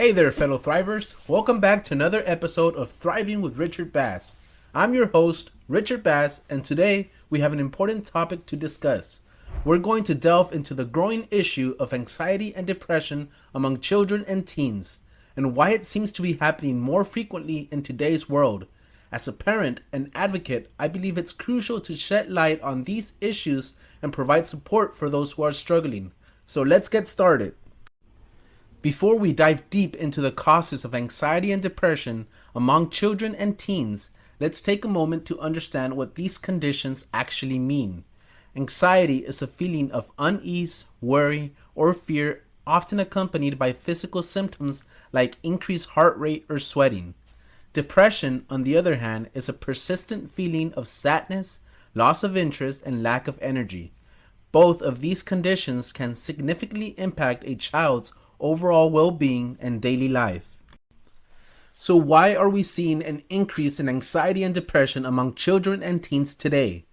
Hey there, fellow Thrivers. Welcome back to another episode of Thriving with Richard Bass. I'm your host, Richard Bass, and today we have an important topic to discuss. We're going to delve into the growing issue of anxiety and depression among children and teens, and why it seems to be happening more frequently in today's world. As a parent and advocate, I believe it's crucial to shed light on these issues and provide support for those who are struggling. So let's get started. Before we dive deep into the causes of anxiety and depression among children and teens, let's take a moment to understand what these conditions actually mean. Anxiety is a feeling of unease, worry, or fear, often accompanied by physical symptoms like increased heart rate or sweating. Depression, on the other hand, is a persistent feeling of sadness, loss of interest, and lack of energy. Both of these conditions can significantly impact a child's overall well-being and daily life. So why are we seeing an increase in anxiety and depression among children and teens today?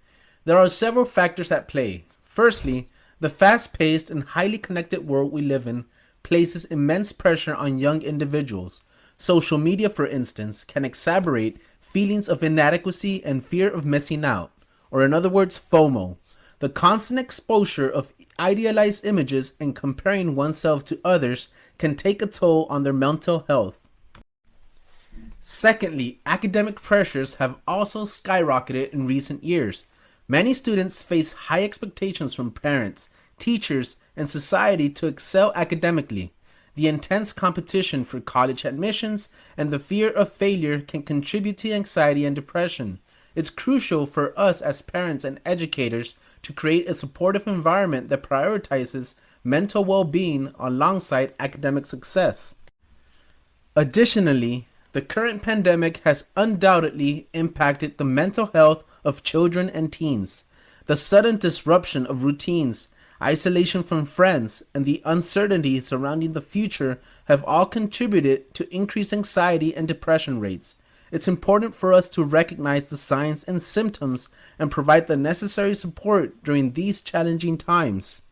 There are several factors at play. Firstly, the fast-paced and highly connected world we live in places immense pressure on young individuals. Social media, for instance, can exacerbate feelings of inadequacy and fear of missing out, or in other words, FOMO. The constant exposure of idealized images and comparing oneself to others can take a toll on their mental health. Secondly, academic pressures have also skyrocketed in recent years. Many students face high expectations from parents, teachers, and society to excel academically. The intense competition for college admissions and the fear of failure can contribute to anxiety and depression. It's crucial for us as parents and educators to create a supportive environment that prioritizes mental well-being alongside academic success. Additionally, the current pandemic has undoubtedly impacted the mental health of children and teens. The sudden disruption of routines, isolation from friends, and the uncertainty surrounding the future have all contributed to increased anxiety and depression rates. It's important for us to recognize the signs and symptoms and provide the necessary support during these challenging times.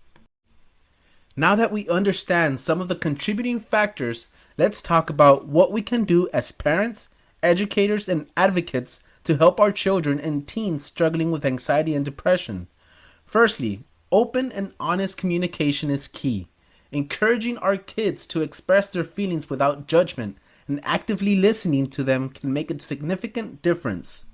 Now that we understand some of the contributing factors, let's talk about what we can do as parents, educators, and advocates to help our children and teens struggling with anxiety and depression. Firstly, open and honest communication is key. Encouraging our kids to express their feelings without judgment and actively listening to them can make a significant difference.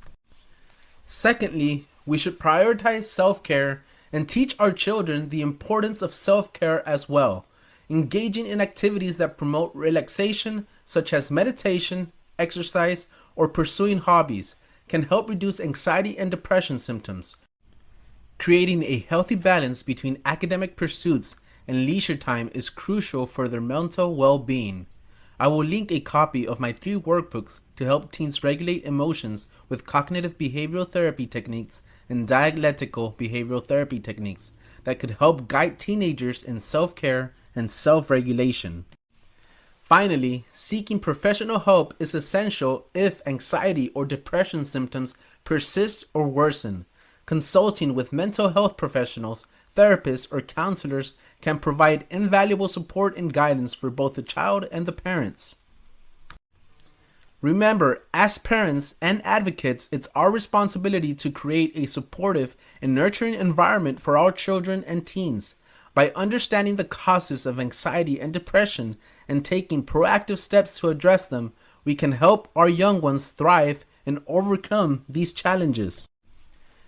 Secondly, we should prioritize self-care and teach our children the importance of self-care as well. Engaging in activities that promote relaxation, such as meditation, exercise, or pursuing hobbies, can help reduce anxiety and depression symptoms. Creating a healthy balance between academic pursuits and leisure time is crucial for their mental well-being. I will link a copy of my 3 workbooks to help teens regulate emotions with cognitive behavioral therapy techniques and dialectical behavioral therapy techniques that could help guide teenagers in self-care and self-regulation. Finally, seeking professional help is essential if anxiety or depression symptoms persist or worsen. Consulting with mental health professionals, therapists, or counselors can provide invaluable support and guidance for both the child and the parents. Remember, as parents and advocates, it's our responsibility to create a supportive and nurturing environment for our children and teens. By understanding the causes of anxiety and depression and taking proactive steps to address them, we can help our young ones thrive and overcome these challenges.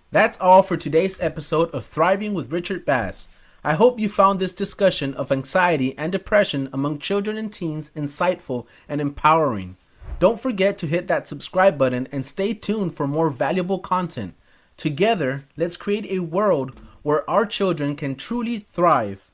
That's all for today's episode of Thriving with Richard Bass. I hope you found this discussion of anxiety and depression among children and teens insightful and empowering. Don't forget to hit that subscribe button and stay tuned for more valuable content. Together, let's create a world where our children can truly thrive.